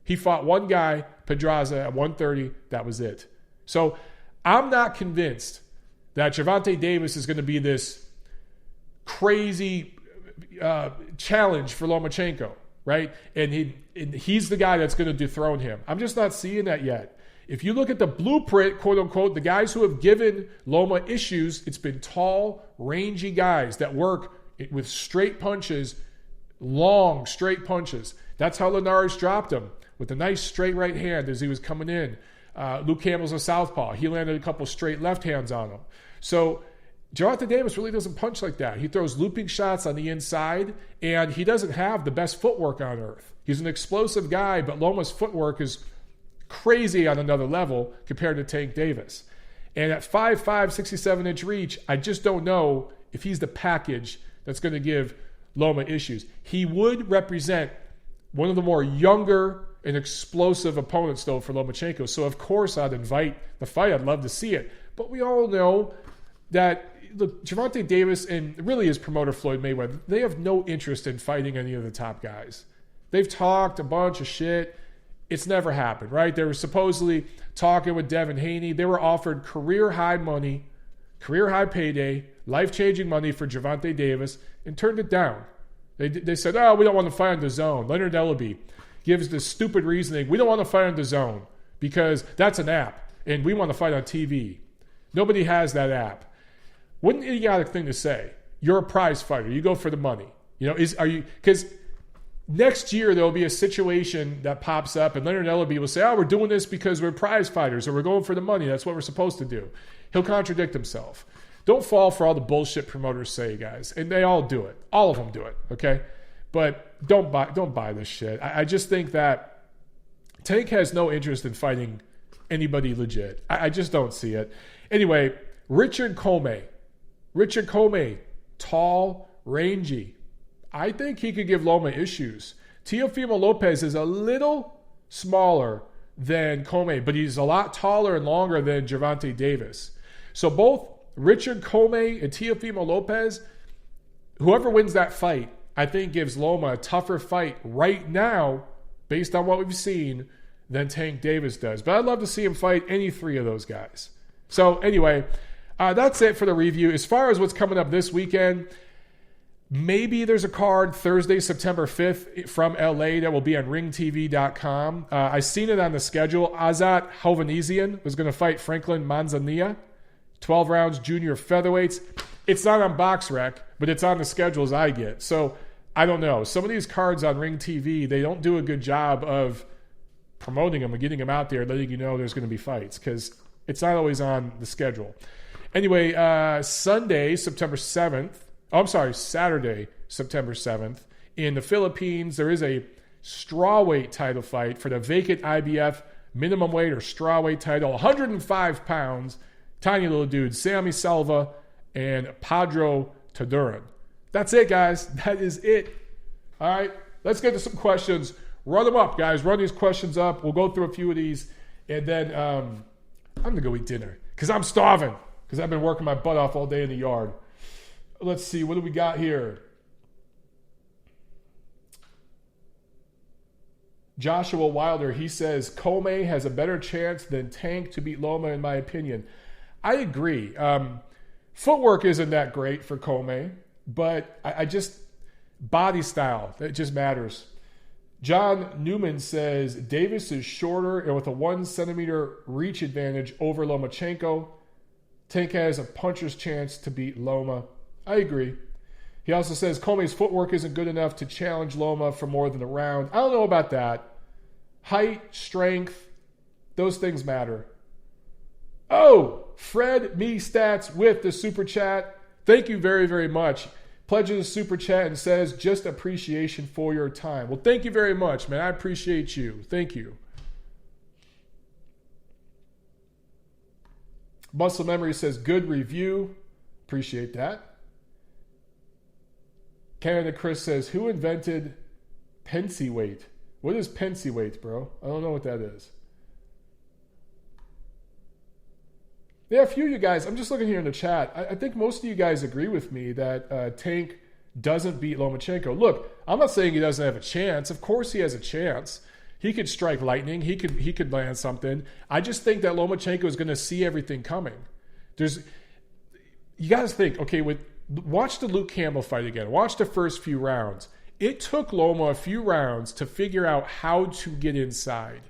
He fought one guy, Pedraza, at 130. That was it. So I'm not convinced that Gervonta Davis is going to be this crazy challenge for Lomachenko, right? And he's the guy that's going to dethrone him. I'm just not seeing that yet. If you look at the blueprint, quote unquote, the guys who have given Loma issues, it's been tall, rangy guys that work with straight punches, long straight punches. That's how Linares dropped him, with a nice straight right hand as he was coming in. Luke Campbell's a southpaw. He landed a couple straight left hands on him. So Gervonta Davis really doesn't punch like that. He throws looping shots on the inside, and he doesn't have the best footwork on earth. He's an explosive guy, but Loma's footwork is crazy on another level compared to Tank Davis. And at 5'5", 67-inch reach, I just don't know if he's the package that's going to give Loma issues. He would represent one of the more younger and explosive opponents, though, for Lomachenko. So, of course, I'd invite the fight. I'd love to see it. But we all know that Gervonta Davis and really his promoter Floyd Mayweather, they have no interest in fighting any of the top guys. They've talked a bunch of shit. It's never happened, right? They were supposedly talking with Devin Haney. They were offered career-high money, career-high payday, life-changing money for Gervonta Davis, and turned it down. They said, oh, we don't want to fight on DAZN. Leonard Ellaby gives this stupid reasoning. We don't want to fight on DAZN because that's an app, and we want to fight on TV. Nobody has that app. What an idiotic thing to say. You're a prize fighter. You go for the money. Because next year there'll be a situation that pops up and Leonard Ellerbe will say, we're doing this because we're prize fighters or we're going for the money. That's what we're supposed to do. He'll contradict himself. Don't fall for all the bullshit promoters say, guys. And they all do it. All of them do it, okay? But don't buy this shit. I just think that Tank has no interest in fighting anybody legit. I just don't see it. Anyway, Richard Comey, tall, rangy. I think he could give Loma issues. Teofimo Lopez is a little smaller than Comey, but he's a lot taller and longer than Gervonta Davis. So both Richard Comey and Teofimo Lopez, whoever wins that fight, I think gives Loma a tougher fight right now, based on what we've seen, than Tank Davis does. But I'd love to see him fight any three of those guys. So anyway, that's it for the review. As far as what's coming up this weekend, maybe there's a card Thursday, September 5th from LA that will be on ringtv.com. I seen it on the schedule. Azat Hovhannisyan was going to fight Franklin Manzanilla, 12 rounds junior featherweights. It's not on BoxRec, but it's on the schedules I get. So I don't know. Some of these cards on Ring TV, they don't do a good job of promoting them and getting them out there, letting you know there's going to be fights because it's not always on the schedule. Anyway, Saturday, September 7th, in the Philippines, there is a strawweight title fight for the vacant IBF minimum weight or strawweight title, 105 pounds, tiny little dude, Sammy Selva and Pedro Taduran. That's it, guys. That is it. All right, let's get to some questions. Run them up, guys. Run these questions up. We'll go through a few of these, and then I'm going to go eat dinner because I'm starving because I've been working my butt off all day in the yard. Let's see. What do we got here? Joshua Wilder, he says, Comey has a better chance than Tank to beat Loma, in my opinion. I agree. Footwork isn't that great for Comey, but I just, body style, it just matters. John Newman says, Davis is shorter and with a 1 centimeter reach advantage over Lomachenko. Tank has a puncher's chance to beat Loma. I agree. He also says Comey's footwork isn't good enough to challenge Loma for more than a round. I don't know about that. Height, strength, those things matter. Oh, Fred Me Stats with the super chat. Thank you very, very much. Pledges a super chat and says, just appreciation for your time. Well, thank you very much, man. I appreciate you. Thank you. Muscle Memory says, good review. Appreciate that. Canada Chris says, who invented Pensy weight? What is Pensy weight, bro? I don't know what that is. Yeah, a few of you guys, I'm just looking here in the chat. I think most of you guys agree with me that Tank doesn't beat Lomachenko. Look, I'm not saying he doesn't have a chance. Of course he has a chance. He could strike lightning. He could land something. I just think that Lomachenko is going to see everything coming. You guys think, okay, watch the Luke Campbell fight again. Watch the first few rounds. It took Loma a few rounds to figure out how to get inside.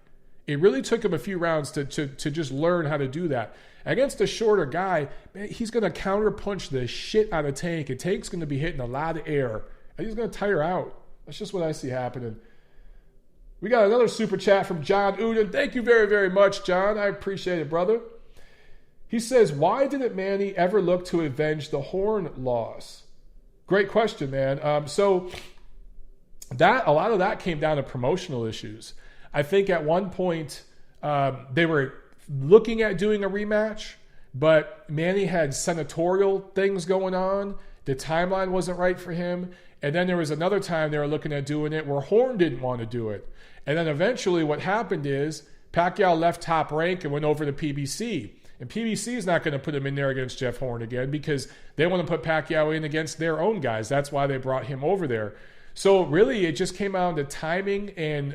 It really took him a few rounds to just learn how to do that. Against a shorter guy, man, he's going to counterpunch the shit out of Tank, and Tank's going to be hitting a lot of air, and he's going to tire out. That's just what I see happening. We got another super chat from John Uden. Thank you very, very much, John. I appreciate it, brother. He says, why didn't Manny ever look to avenge the Horn loss? Great question, man. So a lot of that came down to promotional issues. I think at one point they were looking at doing a rematch, but Manny had senatorial things going on. The timeline wasn't right for him. And then there was another time they were looking at doing it where Horn didn't want to do it. And then eventually what happened is Pacquiao left Top Rank and went over to PBC. And PBC is not going to put him in there against Jeff Horn again because they want to put Pacquiao in against their own guys. That's why they brought him over there. So really it just came down to timing and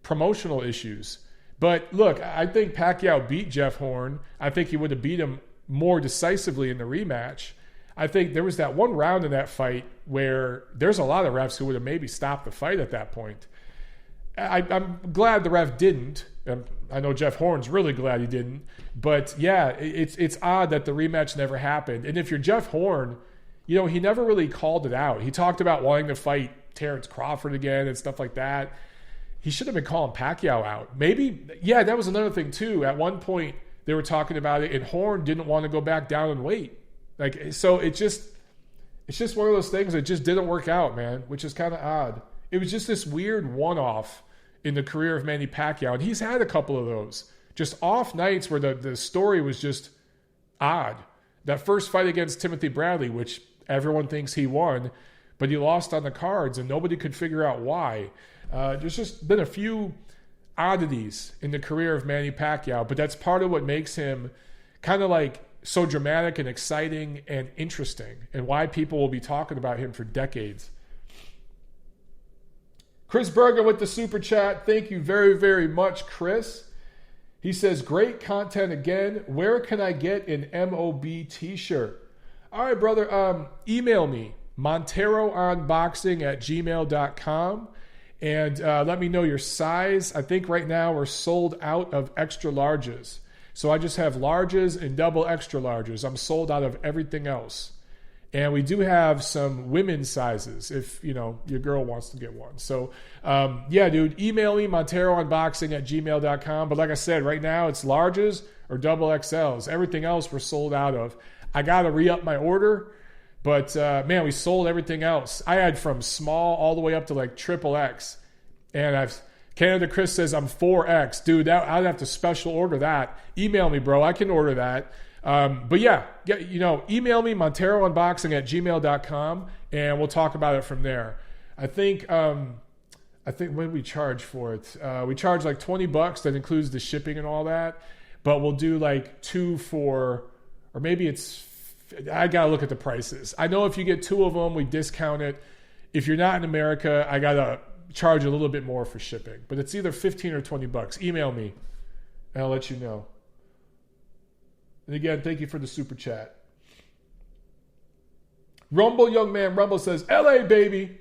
promotional issues. But look, I think Pacquiao beat Jeff Horn. I think he would have beat him more decisively in the rematch. I think there was that one round in that fight where there's a lot of refs who would have maybe stopped the fight at that point. I'm glad the ref didn't, I know Jeff Horn's really glad he didn't. But yeah, it's odd that the rematch never happened. And if you're Jeff Horn, he never really called it out. He talked about wanting to fight Terrence Crawford again and stuff like that. He should have been calling Pacquiao out. Maybe, yeah, that was another thing too. At one point, they were talking about it, and Horn didn't want to go back down in weight. So it's just one of those things that just didn't work out, man, which is kind of odd. It was just this weird one-off in the career of Manny Pacquiao, and he's had a couple of those. Just off nights where the story was just odd. That first fight against Timothy Bradley, which everyone thinks he won, but he lost on the cards, and nobody could figure out why. There's just been a few oddities in the career of Manny Pacquiao, but that's part of what makes him kind of like so dramatic and exciting and interesting, and why people will be talking about him for decades. Chris Berger with the super chat. Thank you very, very much, Chris. He says, great content again. Where can I get an MOB t-shirt? All right, brother. Email me, monteroonboxing@gmail.com. And let me know your size. I think right now we're sold out of extra larges. So I just have larges and double extra larges. I'm sold out of everything else. And we do have some women's sizes if, your girl wants to get one. So, yeah, dude, email me, monteroonboxing@gmail.com. But like I said, right now it's larges or double XLs. Everything else we're sold out of. I got to re-up my order. But, man, we sold everything else. I had from small all the way up to like triple X. And Canada Chris says I'm 4X. Dude, I'd have to special order that. Email me, bro. I can order that. But yeah, email me, monteroonboxing@gmail.com, and we'll talk about it from there. I think when we charge for it, we charge like $20. That includes the shipping and all that. But we'll do like 2 for, or maybe I got to look at the prices. I know if you get 2 of them, we discount it. If you're not in America, I got to charge a little bit more for shipping. But it's either $15 or $20. Email me, and I'll let you know. And again, thank you for the super chat. Rumble Young Man Rumble says, LA, baby.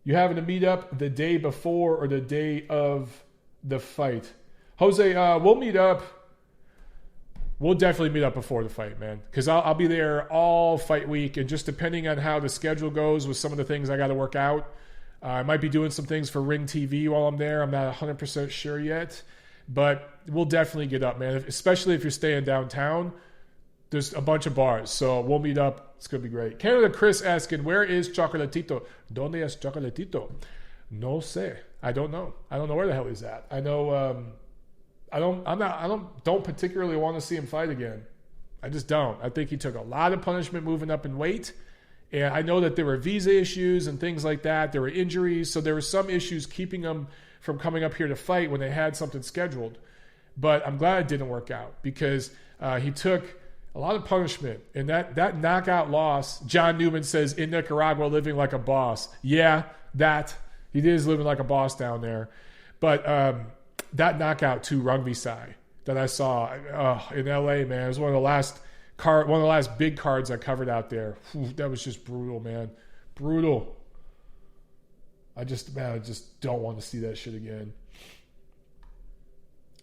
You having to meet up the day before or the day of the fight? Jose, we'll meet up. We'll definitely meet up before the fight, man. Because I'll be there all fight week. And just depending on how the schedule goes with some of the things I got to work out, I might be doing some things for Ring TV while I'm there. I'm not 100% sure yet. But we'll definitely get up, man. Especially if you're staying downtown. There's a bunch of bars. So we'll meet up. It's going to be great. Canada Chris asking, where is Chocolatito? ¿Dónde es Chocolatito? No sé. I don't know. I don't know where the hell he's at. I know I don't particularly want to see him fight again. I just don't. I think he took a lot of punishment moving up in weight. And I know that there were visa issues and things like that. There were injuries. So there were some issues keeping him from coming up here to fight when they had something scheduled. But I'm glad it didn't work out because he took a lot of punishment. And that knockout loss, John Newman says, in Nicaragua, living like a boss. Yeah, he is living like a boss down there. But that knockout to Rungvisai that I saw in LA, man, it was one of the last big cards I covered out there. Whew, that was just brutal, man. Brutal. I just don't want to see that shit again.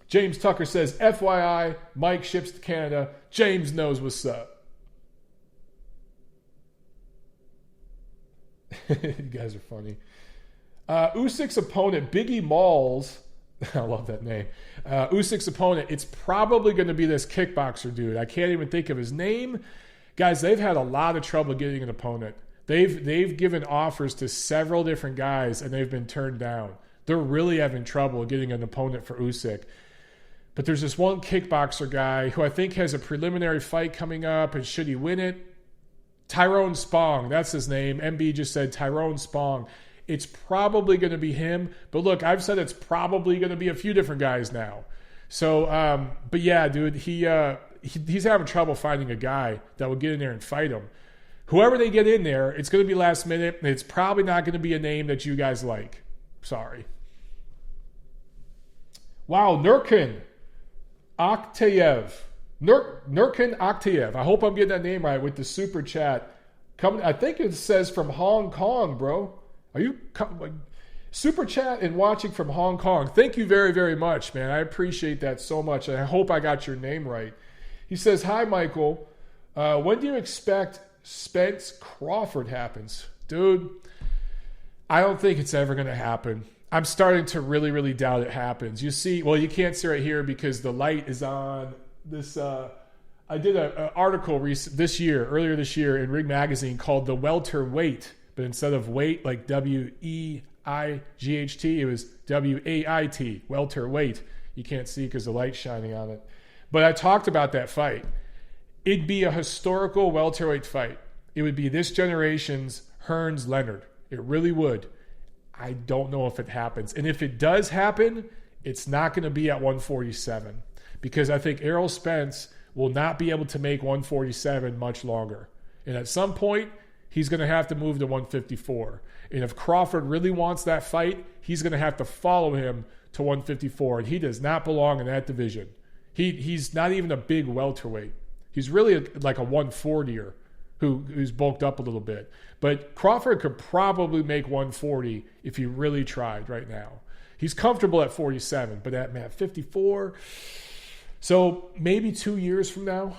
James Tucker says, FYI, Mike ships to Canada. James knows what's up. You guys are funny. Usyk's opponent, Biggie Malls. I love that name. Usyk's opponent, it's probably going to be this kickboxer dude. I can't even think of his name. Guys, they've had a lot of trouble getting an opponent. They've given offers to several different guys, and they've been turned down. They're really having trouble getting an opponent for Usyk. But there's this one kickboxer guy who I think has a preliminary fight coming up, and should he win it? Tyrone Spong, that's his name. MB just said Tyrone Spong. It's probably going to be him. But look, I've said it's probably going to be a few different guys now. So, but yeah, dude, he's having trouble finding a guy that will get in there and fight him. Whoever they get in there, it's going to be last minute. And it's probably not going to be a name that you guys like. Sorry. Wow, Nurkin Akhtayev. Nurkin Akhtayev. I hope I'm getting that name right with the super chat. I think it says from Hong Kong, bro. Are you Super chat and watching from Hong Kong. Thank you very, very much, man. I appreciate that so much. And I hope I got your name right. He says, hi, Michael. When do you expect Spence Crawford happens? Dude, I don't think it's ever going to happen. I'm starting to really, really doubt it happens. You see, well, you can't see right here because the light is on this. I did an article earlier this year in Ring Magazine called The Welterweight, but instead of weight, like WEIGHT, it was WAIT, welterweight. You can't see because the light's shining on it. But I talked about that fight. It'd be a historical welterweight fight. It would be this generation's Hearns-Leonard. It really would. I don't know if it happens. And if it does happen, it's not going to be at 147 because I think Errol Spence will not be able to make 147 much longer. And at some point, he's going to have to move to 154. And if Crawford really wants that fight, he's going to have to follow him to 154. And he does not belong in that division. He's not even a big welterweight. He's really like a 140er who's bulked up a little bit. But Crawford could probably make 140 if he really tried right now. He's comfortable at 47, but at 54. So maybe 2 years from now.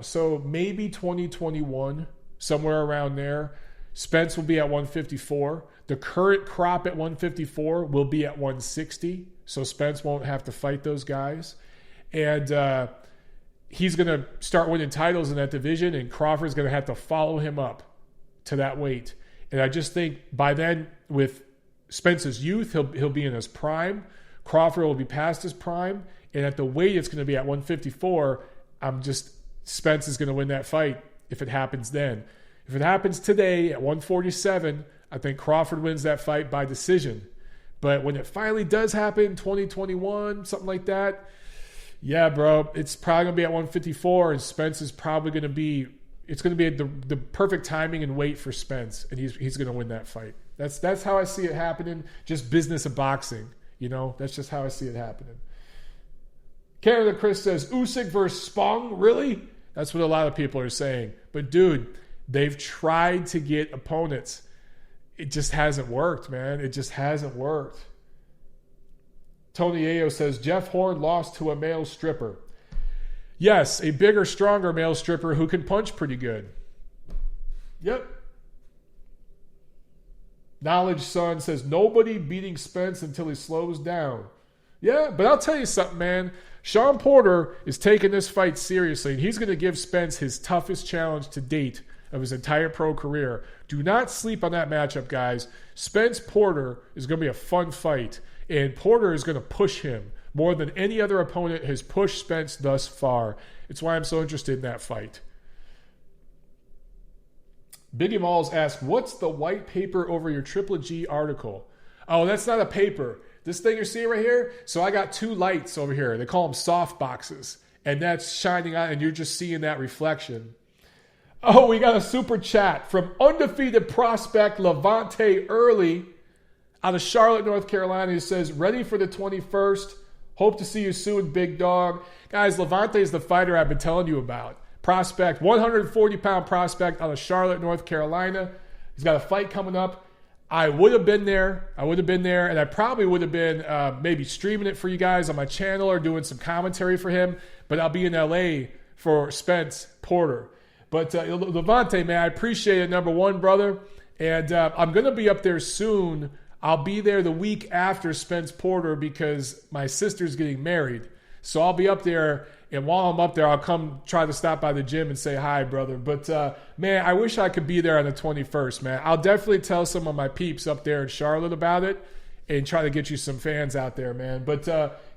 So maybe 2021, somewhere around there. Spence will be at 154. The current crop at 154 will be at 160. So Spence won't have to fight those guys. And he's going to start winning titles in that division, and Crawford's going to have to follow him up to that weight. And I just think by then, with Spence's youth, he'll be in his prime. Crawford will be past his prime. And at the weight it's going to be at 154, Spence is going to win that fight if it happens then. If it happens today at 147, I think Crawford wins that fight by decision. But when it finally does happen, 2021, something like that, yeah, bro, it's probably going to be at 154, and Spence is probably going to be, it's going to be the perfect timing and weight for Spence, and he's going to win that fight. That's how I see it happening, just business of boxing, that's just how I see it happening. Canada Chris says, Usyk versus Spong, really? That's what a lot of people are saying. But dude, they've tried to get opponents. It just hasn't worked, man. It just hasn't worked. Tony Ayo says, Jeff Horn lost to a male stripper. Yes, a bigger, stronger male stripper who can punch pretty good. Yep. Knowledge Son says, nobody beating Spence until he slows down. Yeah, but I'll tell you something, man. Sean Porter is taking this fight seriously, and he's going to give Spence his toughest challenge to date of his entire pro career. Do not sleep on that matchup, guys. Spence Porter is going to be a fun fight. And Porter is going to push him more than any other opponent has pushed Spence thus far. It's why I'm so interested in that fight. Biggie Malls asks, what's the white paper over your Triple G article? Oh, that's not a paper. This thing you're seeing right here? So I got two lights over here. They call them soft boxes. And that's shining on, and you're just seeing that reflection. Oh, we got a super chat from undefeated prospect Levante Early out of Charlotte, North Carolina. He says, ready for the 21st. Hope to see you soon, big dog. Guys, Levante is the fighter I've been telling you about. Prospect, 140-pound prospect out of Charlotte, North Carolina. He's got a fight coming up. I would have been there. And I probably would have been maybe streaming it for you guys on my channel or doing some commentary for him. But I'll be in L.A. for Spence Porter. But Levante, man, I appreciate it, number one, brother. And I'm going to be up there soon. I'll be there the week after Spence Porter because my sister's getting married. So I'll be up there, and while I'm up there, I'll come try to stop by the gym and say hi, brother. But, man, I wish I could be there on the 21st, man. I'll definitely tell some of my peeps up there in Charlotte about it and try to get you some fans out there, man. But,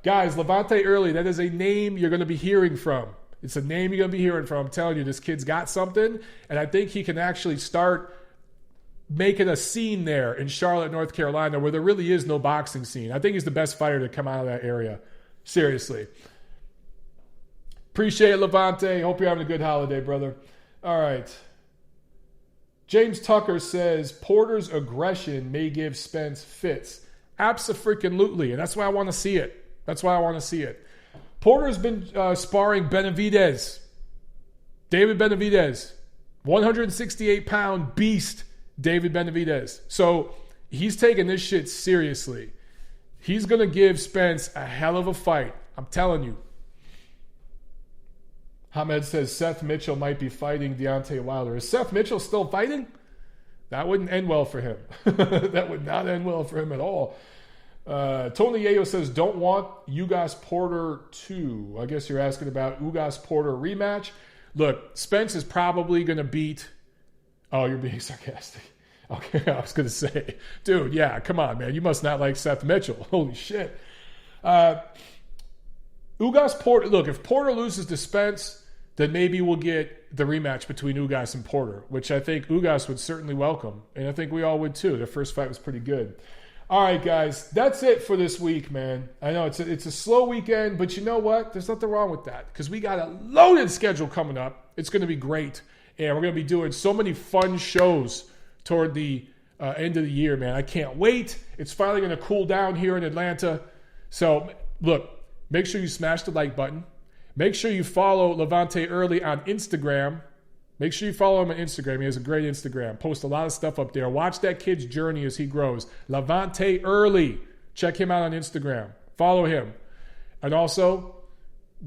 guys, Levante Early, that is a name you're going to be hearing from. It's a name you're going to be hearing from. I'm telling you, this kid's got something, and I think he can actually start making a scene there in Charlotte, North Carolina, where there really is no boxing scene. I think he's the best fighter to come out of that area. Seriously. Appreciate it, Levante. Hope you're having a good holiday, brother. All right. James Tucker says, Porter's aggression may give Spence fits. Abso-freaking-lutely, and that's why I want to see it. Porter's been sparring Benavidez. David Benavidez. 168-pound beast David Benavidez. So He's taking this shit seriously. He's going to give Spence a hell of a fight. I'm telling you. Hamed says Seth Mitchell might be fighting Deontay Wilder. Is Seth Mitchell still fighting? That wouldn't end well for him. That would not end well for him at all. Tony Yayo says, don't want Ugas Porter 2. I guess you're asking about Ugas Porter rematch. Look, Spence is probably going to beat... Oh, you're being sarcastic. Okay, I was going to say, dude, yeah, come on, man. You must not like Seth Mitchell. Holy shit. Ugas Porter, look, if Porter loses to Spence, then maybe we'll get the rematch between Ugas and Porter, which I think Ugas would certainly welcome. And I think we all would too. Their first fight was pretty good. All right, guys, that's it for this week, man. I know it's a slow weekend, but you know what? There's nothing wrong with that because we got a loaded schedule coming up. It's going to be great. And we're going to be doing so many fun shows toward the end of the year, man. I can't wait. It's finally going to cool down here in Atlanta. So, look, make sure you smash the like button. Make sure you follow Levante Early on Instagram. Make sure you follow him on Instagram. He has a great Instagram. Post a lot of stuff up there. Watch that kid's journey as he grows. Levante Early. Check him out on Instagram. Follow him. And also,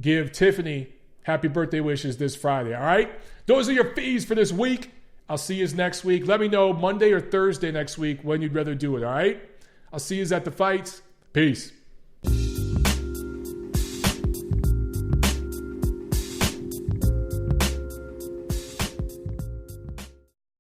give Tiffany happy birthday wishes this Friday, all right? Those are your fees for this week. I'll see you next week. Let me know Monday or Thursday next week when you'd rather do it, all right? I'll see you at the fights. Peace.